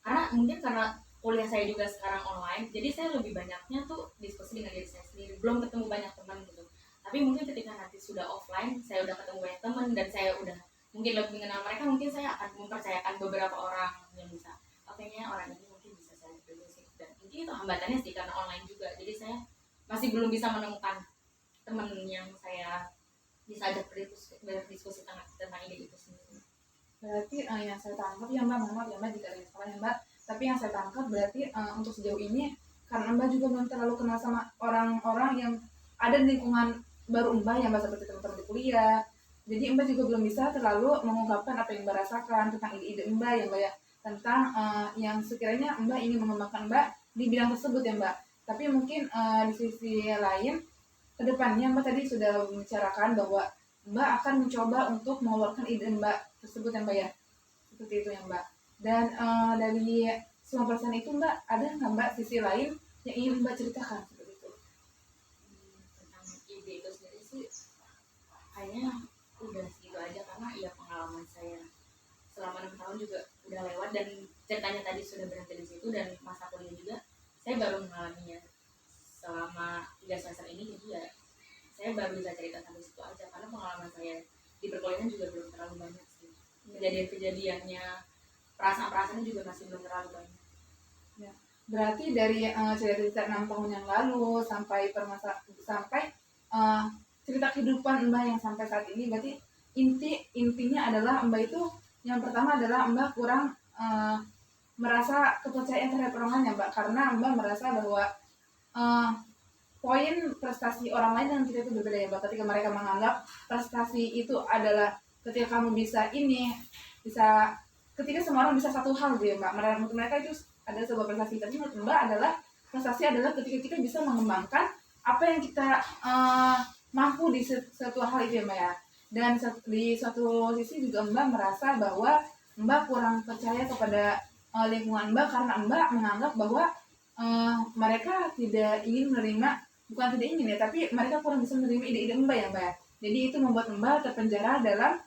[SPEAKER 2] karena mungkin karena kuliah saya juga sekarang online, jadi saya lebih banyaknya tuh diskusi dengan diri saya sendiri, belum ketemu banyak teman gitu. Tapi mungkin ketika nanti sudah offline, saya udah ketemu banyak teman dan saya udah mungkin lebih mengenal mereka, mungkin saya akan mempercayakan beberapa orang yang bisa, kayaknya orang ini mungkin bisa saya berdiskusi. Dan mungkin itu hambatannya sih karena online juga, jadi saya masih belum bisa menemukan teman yang saya bisa ajak berdiskusi tentang ide itu sendiri.
[SPEAKER 1] Berarti yang saya tangkap ya Mbak, mohon maaf ya Mbak jika ada yang salah ya Mbak, tapi yang saya tangkap berarti untuk sejauh ini karena Mbak juga belum terlalu kenal sama orang-orang yang ada di lingkungan baru Mbak ya Mbak, seperti teman-teman di kuliah, jadi Mbak juga belum bisa terlalu mengungkapkan apa yang Mbak rasakan tentang ide-ide Mbak ya Mbak ya, tentang yang sekiranya Mbak ingin mengembangkan Mbak di bidang tersebut ya Mbak. Tapi mungkin di sisi lain kedepannya Mbak tadi sudah membicarakan bahwa Mbak akan mencoba untuk mengeluarkan ide Mbak tersebut ya Mbak ya, seperti itu ya Mbak. Dan dari semua perasaan itu Mbak, ada nggak Mbak sisi lain yang ingin Mbak ceritakan seperti itu?
[SPEAKER 2] Tentang ide itu sendiri sih kayaknya udah segitu aja, karena ya pengalaman saya selama 6 tahun juga udah lewat, dan ceritanya tadi sudah berhenti di situ, dan masa kuliah juga saya baru mengalaminya selama 3 semester ini. Jadi ya saya baru bisa cerita sampai situ aja, karena pengalaman saya di perkuliahan juga belum terlalu banyak sih. kejadian-kejadiannya, perasaan-perasaannya juga masih belum terlalu banyak.
[SPEAKER 1] Berarti dari cerita-cerita 6 tahun yang lalu sampai sampai eh, cerita kehidupan Mbak yang sampai saat ini, berarti intinya adalah Mbak itu yang pertama adalah Mbak kurang merasa kepercayaan terhadap orang lain ya Mbak, karena Mbak merasa bahwa eh, poin prestasi orang lain dengan kita itu berbeda ya Mbak. Ketika mereka menganggap prestasi itu adalah ketika kamu bisa bisa ketika semua orang bisa satu hal gitu ya Mbak. Menurut mereka itu ada sebuah prestasi. Tapi menurut Mbak adalah prestasi adalah ketika kita bisa mengembangkan apa yang kita mampu di suatu hal itu ya Mbak ya. Dan di suatu sisi juga Mbak merasa bahwa Mbak kurang percaya kepada lingkungan Mbak karena Mbak menganggap bahwa mereka tidak ingin menerima, bukan tidak ingin ya, tapi mereka kurang bisa menerima ide-ide Mbak ya Mbak ya. Jadi itu membuat Mbak terpenjara dalam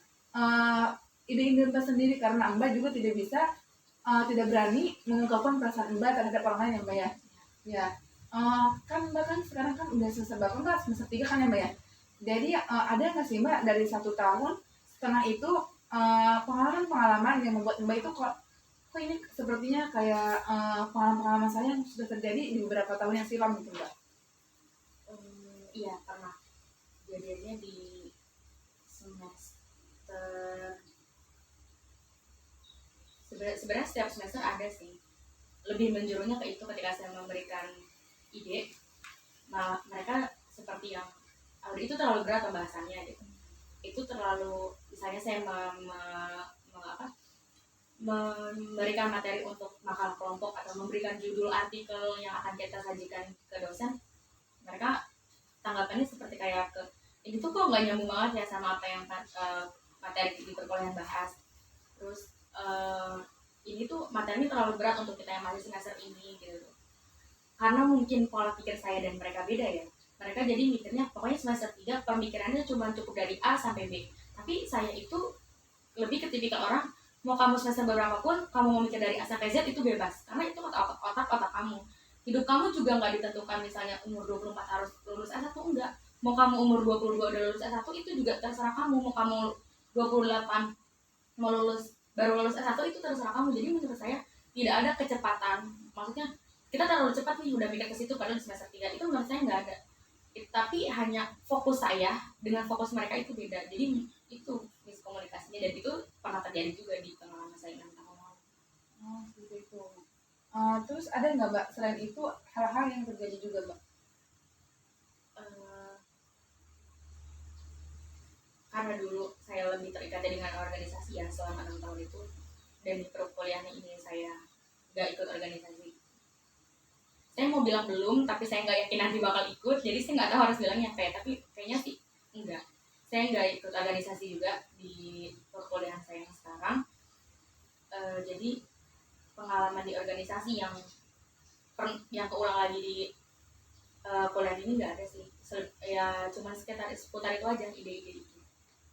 [SPEAKER 1] ide-ide Mbak sendiri karena Mbak juga tidak berani mengungkapkan perasaan Mbak terhadap orang lain ya Mbak ya. Ya, kan Mbak kan sekarang kan udah selesai Mbak kan semester 3 kan ya Mbak ya. Jadi ada nggak sih Mbak dari 1 tahun setengah itu pengalaman-pengalaman yang membuat Mbak itu kok ini sepertinya kayak pengalaman-pengalaman saya yang sudah terjadi di beberapa tahun yang silam gitu Mbak.
[SPEAKER 2] Iya pernah, kejadiannya di semester, sebenarnya setiap semester ada sih, lebih menjurunya ke itu ketika saya memberikan ide, malah mereka seperti yang itu terlalu berat pembahasannya gitu, itu terlalu, misalnya saya memberikan materi untuk makalah kelompok atau memberikan judul artikel yang akan kita sajikan ke dosen, mereka tanggapannya seperti kayak ini tuh kok nggak nyambung banget ya sama apa yang materi di perkuliahan bahas. Terus ini tuh materi terlalu berat untuk kita yang masih semester ini gitu. Karena mungkin pola pikir saya dan mereka beda ya. Mereka jadi mikirnya pokoknya semester 3 pemikirannya cuma cukup dari A sampai B. Tapi saya itu lebih ke tipikal orang, mau kamu semester berapapun, kamu mau mikir dari A sampai Z itu bebas. Karena itu otak kamu. Hidup kamu juga nggak ditentukan misalnya umur 24 harus lulus S1, enggak. Mau kamu umur 22 udah lulus S1 itu juga terserah kamu. Mau kamu 28 mau baru lulus S1 itu terserah kamu. Jadi menurut saya tidak ada kecepatan. Maksudnya kita terlalu cepat nih udah mikir ke situ padahal di semester 3 itu menurut saya nggak ada. Tapi hanya fokus saya dengan fokus mereka itu beda. Jadi itu miskomunikasinya dan itu pernah terjadi juga di pengalaman saya 6 tahun lalu.
[SPEAKER 1] Oh, seperti itu. Terus ada nggak Mbak selain itu hal-hal yang terjadi juga Mbak?
[SPEAKER 2] Karena dulu saya lebih terikat dengan organisasi ya selama 6 tahun itu, dan di perkuliahan ini saya nggak ikut organisasi. Saya mau bilang belum, tapi saya nggak yakin nanti bakal ikut, jadi saya nggak tahu harus bilangnya apa ya, tapi kayaknya sih enggak. Saya nggak ikut organisasi juga di perkuliahan saya yang sekarang. Jadi pengalaman di organisasi yang keulang lagi di kuliah ini nggak ada sih. Ya cuma seputar itu aja, ide-ide itu.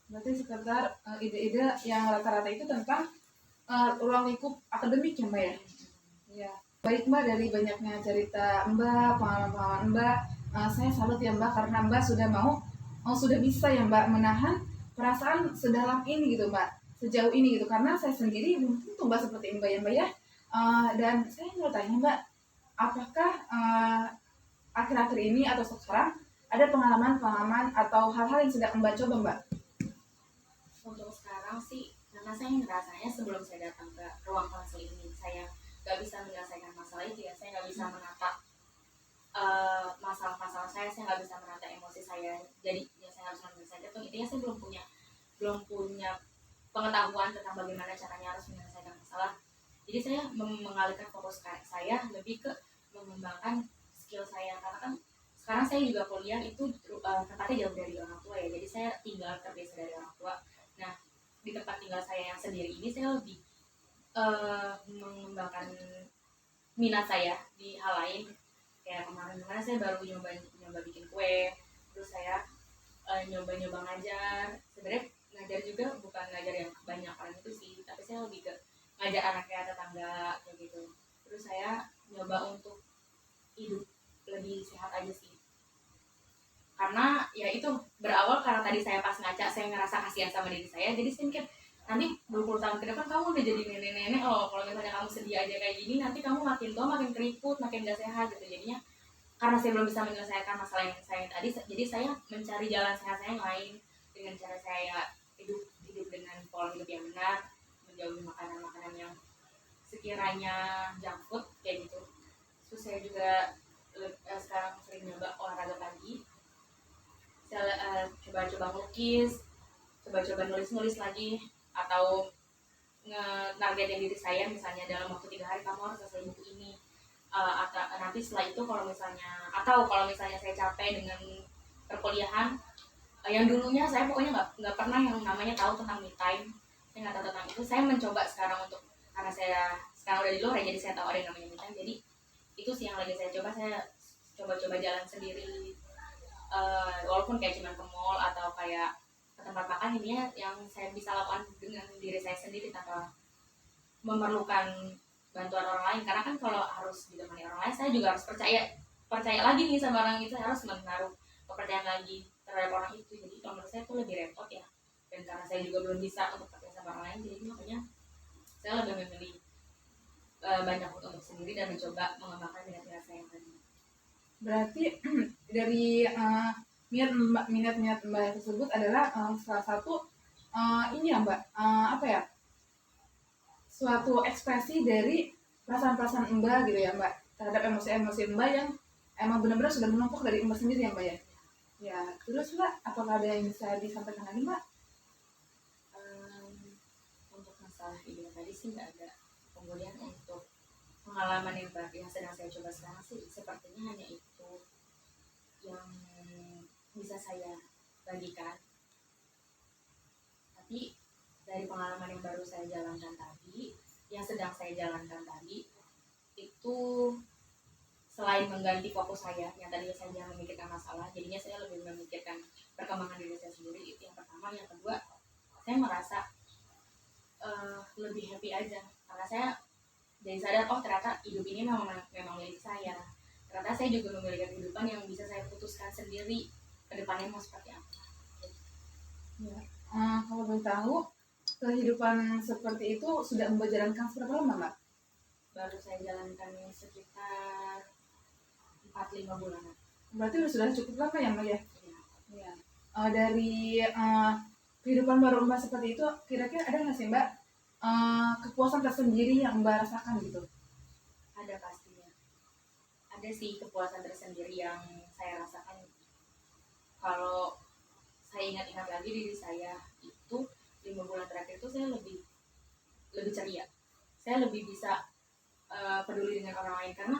[SPEAKER 1] Berarti sekitar ide-ide yang rata-rata itu tentang ruang lingkup akademik ya Mbak ya? Iya. Baik Mbak, dari banyaknya cerita Mbak, pengalaman-pengalaman Mbak, saya salut ya Mbak karena Mbak sudah bisa ya Mbak menahan perasaan sedalam ini gitu Mbak, sejauh ini gitu, karena saya sendiri belum tentu Mbak seperti Mbak ya Mbak ya. Dan saya mau tanya Mbak, apakah akhir-akhir ini atau sekarang ada pengalaman-pengalaman atau hal-hal yang sedang Mbak coba Mbak?
[SPEAKER 2] Untuk sekarang sih, karena saya ngerasanya sebelum saya datang ke ruang konseling ini, saya nggak bisa menyelesaikan masalah itu ya, saya nggak bisa menata masalah-masalah saya nggak bisa menata emosi saya, jadi ya saya harus menyelesaikan itu. Intinya saya belum punya pengetahuan tentang bagaimana caranya harus menyelesaikan masalah. Jadi saya mengalihkan fokus saya lebih ke mengembangkan skill saya, karena kan sekarang saya juga kuliah itu tempatnya jauh dari orang tua ya, jadi saya tinggal terpisah dari orang tua. Nah, di tempat tinggal saya yang sendiri ini saya lebih mengembangkan minat saya di hal lain. Kayak kemarin saya baru nyoba bikin kue, terus saya nyoba ngajar. Sebenarnya ngajar juga bukan ngajar yang banyak orang itu sih, tapi saya lebih ke ngajar anaknya tetangga kayak gitu. Terus saya nyoba untuk hidup lebih sehat aja sih, karena ya itu berawal karena tadi saya pas ngaca saya ngerasa kasihan sama diri saya, jadi saya mikir nanti 20 tahun ke depan kamu udah jadi nenek-nenek loh, kalau misalnya kamu sedih aja kayak gini nanti kamu makin tua makin keriput makin gak sehat gitu. Jadinya karena saya belum bisa menyelesaikan masalah yang saya tadi, jadi saya mencari jalan sehat saya yang lain dengan cara saya hidup hidup dengan pola hidup yang benar, menjauhi makanan-makanan yang sekiranya junk food kayak gitu. Terus saya juga sekarang sering nyoba olahraga pagi, saya coba-coba melukis, coba-coba nulis-nulis lagi, atau nge-nargetin diri saya misalnya dalam waktu 3 hari kamu harus selesai buku ini. Atau nanti setelah itu kalau misalnya saya capek dengan perkuliahan, yang dulunya saya pokoknya nggak pernah yang namanya tahu tentang me time, saya nggak tahu tentang itu. Saya mencoba sekarang untuk, karena saya sekarang udah di luar ya, jadi saya tahu ada yang namanya me time. Jadi itu sih yang lagi saya coba. Saya coba-coba jalan sendiri, walaupun kayak cuma ke mall atau kayak ke tempat makan, intinya yang saya bisa lakukan dengan diri saya sendiri tanpa memerlukan bantuan orang lain. Karena kan kalau harus ditemani orang lain, saya juga harus percaya lagi nih sama orang itu, saya harus menaruh kepercayaan lagi terhadap orang itu. Jadi kalau menurut saya itu lebih repot ya, dan karena saya juga belum bisa untuk percaya sama orang lain, jadi makanya saya lebih memilih banyak untuk sendiri dan mencoba mengembangkan minat-minat saya yang tadi.
[SPEAKER 1] Berarti dari minat-minat Mbak tersebut adalah salah satu ini ya Mbak, apa ya, suatu ekspresi dari perasaan-perasaan Mbak gitu ya Mbak, terhadap emosi-emosi Mbak yang emang benar-benar sudah menumpuk dari Mbak sendiri ya Mbak ya. Ya, terus Mbak, apakah ada yang bisa disampaikan lagi Mbak?
[SPEAKER 2] Untuk masalah ide tadi sih nggak ada. Kemudian untuk pengalaman yang sedang saya coba sekarang sih sepertinya hanya itu yang bisa saya bagikan. Tapi dari pengalaman yang baru saya jalankan tadi, yang sedang saya jalankan tadi, itu selain mengganti fokus saya yang tadinya saya jangan memikirkan masalah, jadinya saya lebih memikirkan perkembangan diri saya sendiri. Itu yang pertama. Yang kedua, saya merasa lebih happy aja karena saya jadi sadar, oh ternyata hidup ini memang milik saya. Ternyata saya juga memiliki kehidupan yang bisa saya putuskan sendiri ke depannya mau seperti apa.
[SPEAKER 1] Ya. Kalau boleh tahu, kehidupan seperti itu sudah Mbak jalankan seberapa lama Mbak?
[SPEAKER 2] Baru saya jalankan sekitar 4-5 bulan.
[SPEAKER 1] Berarti sudah cukup lama ya Mbak ya?
[SPEAKER 2] Ya.
[SPEAKER 1] Ya. Dari kehidupan baru Mbak seperti itu, kira-kira ada nggak sih Mbak kepuasan tersendiri yang Mbak rasakan gitu?
[SPEAKER 2] Ada pastinya. Ada sih kepuasan tersendiri yang saya rasakan. Kalau saya ingat-ingat lagi diri saya itu 5 bulan terakhir itu saya lebih ceria. Saya lebih bisa peduli dengan orang lain karena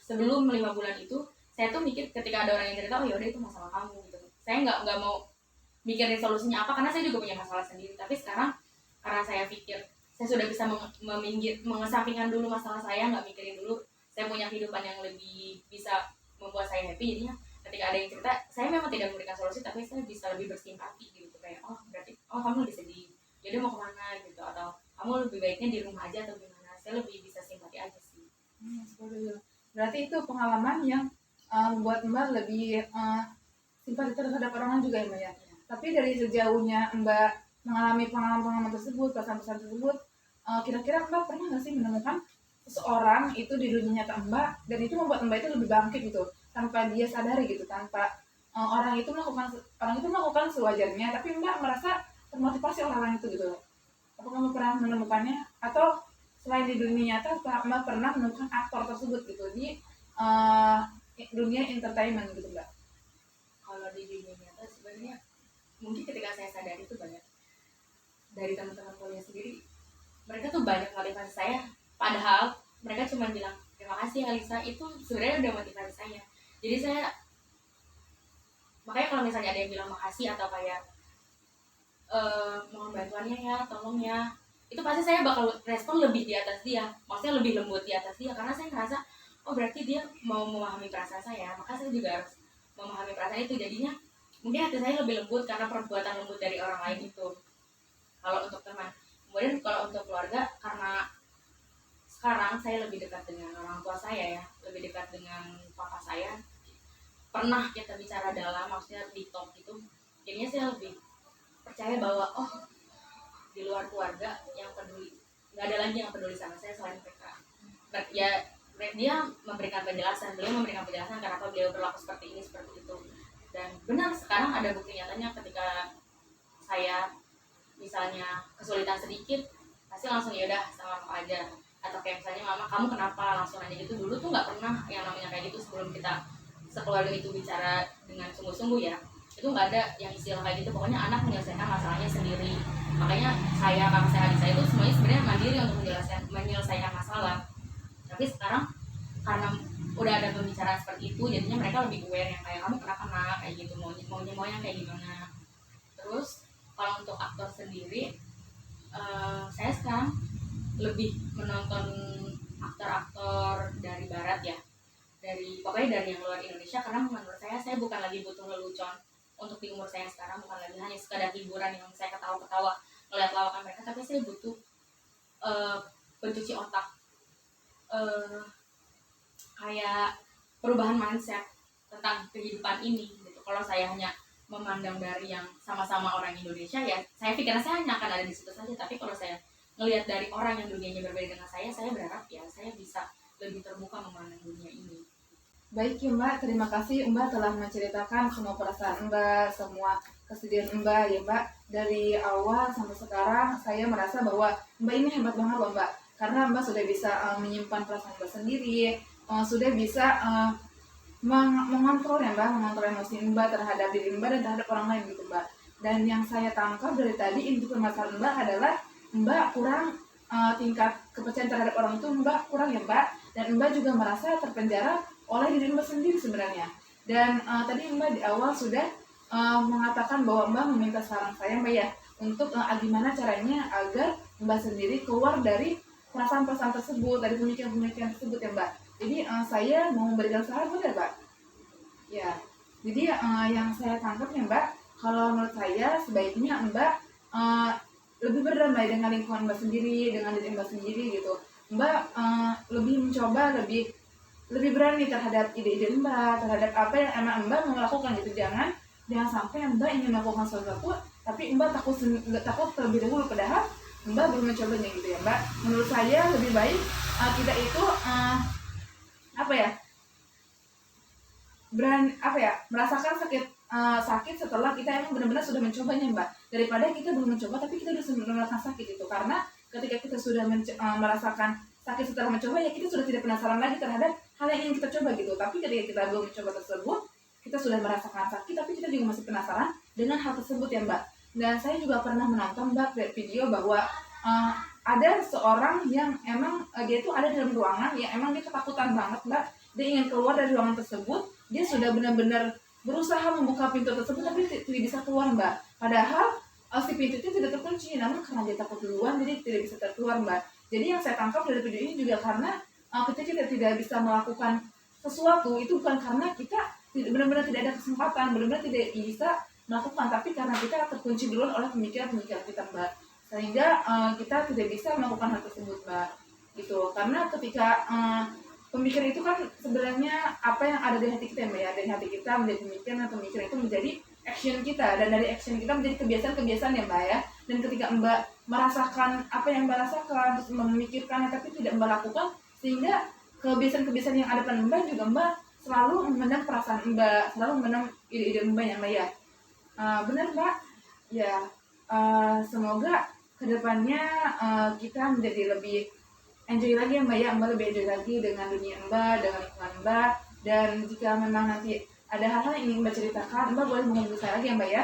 [SPEAKER 2] sebelum 5 bulan itu saya tuh mikir ketika ada orang yang cerita, oh yaudah itu masalah kamu gitu. Saya nggak mau mikirin solusinya apa karena saya juga punya masalah sendiri. Tapi sekarang karena saya pikir saya sudah bisa mengesampingkan dulu masalah saya, nggak mikirin dulu, saya punya kehidupan yang lebih bisa membuat saya happy. Jadinya ketika ada yang cerita, saya memang tidak memberikan solusi tapi saya bisa lebih bersimpati gitu, kayak oh berarti kamu lebih sedih, jadi mau kemana gitu, atau kamu lebih baiknya di rumah aja atau gimana. Saya lebih bisa simpati aja sih.
[SPEAKER 1] Berarti itu pengalaman yang membuat Mbak lebih simpati terhadap orang lain juga ya Mbak ya. Tapi dari sejauhnya Mbak mengalami pengalaman-pengalaman tersebut, pesan-pesan tersebut, kira-kira Mbak pernah nggak sih menemukan seseorang itu di dunia nyata Mbak dan itu membuat Mbak itu lebih bangkit gitu tanpa dia sadari gitu, tanpa orang itu melakukan sewajarnya, tapi Mbak merasa termotivasi orang lain itu gitu. Apa kamu pernah menemukannya? Atau selain di dunia nyata, Mbak pernah menemukan aktor tersebut gitu di dunia entertainment gitu Mbak?
[SPEAKER 2] Kalau di dunia nyata sebenarnya mungkin ketika saya sadari itu banyak dari teman-teman kuliah sendiri, mereka tuh banyak motivasi saya, padahal mereka cuma bilang terima kasih Alisa, itu sebenarnya udah motivasi saya. Jadi saya makanya kalau misalnya ada yang bilang makasih atau kayak mohon bantuannya ya, tolong ya, itu pasti saya bakal respon lebih di atas dia, maksudnya lebih lembut di atas dia, karena saya ngerasa oh berarti dia mau memahami perasaan saya, maka saya juga harus memahami perasaan itu. Jadinya mungkin hati saya lebih lembut karena perbuatan lembut dari orang lain itu. Kalau untuk teman, kemudian kalau untuk keluarga, karena sekarang saya lebih dekat dengan orang tua saya ya, lebih dekat dengan papa saya, pernah kita bicara dalam, maksudnya di talk gitu, jadinya saya lebih percaya bahwa oh di luar keluarga yang peduli, nggak ada lagi yang peduli sama saya selain mereka. Ya dia beliau memberikan penjelasan kenapa beliau berlaku seperti ini seperti itu. Dan benar, sekarang ada bukti nyatanya ketika saya misalnya kesulitan sedikit pasti langsung ya udah sama mama aja, atau kayak misalnya mama kamu kenapa, langsung aja gitu. Dulu tuh nggak pernah yang namanya kayak gitu, sebelum kita sekeluarga itu bicara dengan sungguh-sungguh ya, itu nggak ada yang istilah kayak gitu. Pokoknya anak menyelesaikan masalahnya sendiri. Makanya saya, kakak saya, adik saya itu semuanya sebenarnya mandiri untuk menyelesaikan masalah. Tapi sekarang karena udah ada pembicaraan seperti itu, jadinya mereka lebih aware yang kayak kamu kenapa nak, kayak gitu, maunya kayak gimana. Terus kalau untuk aktor sendiri, saya sekarang lebih menonton aktor-aktor dari barat ya, pokoknya dari yang luar Indonesia, karena menurut saya bukan lagi butuh lelucon untuk di umur saya sekarang, bukan lagi hanya sekadar hiburan yang saya ketawa-ketawa ngeliat lawakan mereka, tapi saya butuh pencuci otak, kayak perubahan mindset tentang kehidupan ini gitu. Kalau saya hanya memandang dari yang sama-sama orang Indonesia, ya saya pikir saya hanya akan ada di situ saja. Tapi kalau saya ngelihat dari orang yang dunianya berbeda dengan saya berharap ya saya bisa lebih terbuka memandang dunia ini.
[SPEAKER 1] Baik ya Mbak, terima kasih Mbak telah menceritakan semua perasaan Mbak, semua kesedihan Mbak ya Mbak. Dari awal sampai sekarang saya merasa bahwa Mbak ini hebat banget loh Mbak, karena Mbak sudah bisa menyimpan perasaan Mbak sendiri, sudah bisa mengontrol ya Mbak, mengontrol emosi Mbak terhadap diri Mbak dan terhadap orang lain gitu Mbak. Dan yang saya tangkap dari tadi, inti permasalahan Mbak adalah Mbak kurang tingkat kepercayaan terhadap orang itu Mbak kurang ya Mbak, dan Mbak juga merasa terpenjara oleh diri Mbak sendiri sebenarnya. Dan tadi Mbak di awal sudah mengatakan bahwa Mbak meminta saran saya Mbak ya, untuk gimana caranya agar Mbak sendiri keluar dari perasaan-perasaan tersebut, dari pemikiran-pemikiran tersebut ya Mbak. Jadi saya mau memberikan saran boleh Mbak? Ya, jadi yang saya tangkap ya Mbak, kalau menurut saya sebaiknya Mbak lebih berdamai dengan lingkungan Mbak sendiri, dengan diri Mbak sendiri gitu. Mbak lebih mencoba, lebih berani terhadap ide-ide Mbak, terhadap apa yang emang Mbak mau lakukan gitu. Jangan sampai Mbak ingin melakukan sesuatu tapi Mbak takut terlebih dahulu, padahal Mbak belum mencobanya gitu ya Mbak. Menurut saya lebih baik kita itu merasakan sakit setelah kita emang benar-benar sudah mencobanya Mbak, daripada kita belum mencoba tapi kita sudah merasakan sakit itu. Karena ketika kita sudah merasakan sakit setelah mencoba, ya kita sudah tidak penasaran lagi terhadap hal yang ingin kita coba gitu. Tapi ketika kita belum mencoba tersebut, kita sudah merasakan sakit tapi kita juga masih penasaran dengan hal tersebut ya Mbak. Dan saya juga pernah menonton Mbak video bahwa ada seorang yang emang dia itu ada dalam ruangan yang emang dia ketakutan banget Mbak. Dia ingin keluar dari ruangan tersebut, dia sudah benar-benar berusaha membuka pintu tersebut tapi tidak bisa keluar Mbak. Padahal si pintu itu tidak terkunci, namun karena dia takut duluan jadi tidak bisa keluar Mbak. Jadi yang saya tangkap dari video ini juga karena ketika kita tidak bisa melakukan sesuatu itu bukan karena kita benar-benar tidak ada kesempatan, benar-benar tidak bisa melakukan, tapi karena kita terkunci duluan oleh pemikiran-pemikiran kita Mbak, sehingga kita tidak bisa melakukan hal tersebut Mbak gitu. Karena ketika pemikiran itu kan sebenarnya apa yang ada di hati kita Mbak ya, dari hati kita menjadi pemikiran, dan pemikiran itu menjadi action kita, dan dari action kita menjadi kebiasaan-kebiasaan ya Mbak ya. Dan ketika Mbak merasakan apa yang Mbak rasakan, terus memikirkannya tapi tidak Mbak lakukan, sehingga kebiasaan-kebiasaan yang ada pada Mbak juga Mbak selalu memendam perasaan Mbak, selalu memendam ide-ide Mbak ya Mbak ya. Benar Mbak ya. Semoga kedepannya kita menjadi lebih enjoy lagi ya Mbak ya, Mbak lebih enjoy lagi dengan dunia Mbak, dengan lingkungan Mbak. Dan jika memang nanti ada hal-hal yang ingin Mbak ceritakan, Mbak boleh menghubungi saya lagi ya Mbak ya.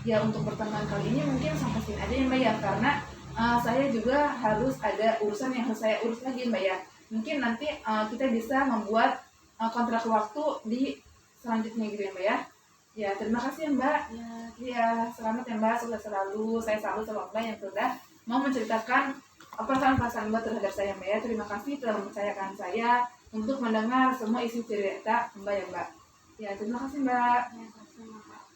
[SPEAKER 1] Ya untuk pertemuan kali ini mungkin sampai sini aja ya Mbak ya, karena saya juga harus ada urusan yang harus saya urus lagi Mbak ya. Mungkin nanti kita bisa membuat kontrak waktu di selanjutnya gitu ya Mbak ya. Ya terima kasih ya Mbak. Ya selamat ya Mbak, sukses selalu. Saya salut sama Mbak yang sudah mau menceritakan perasaan-perasaan Mbak terhadap saya Mbak ya. Terima kasih telah mempercayakan saya untuk mendengar semua isi cerita Mbak ya Mbak. Ya terima kasih Mbak.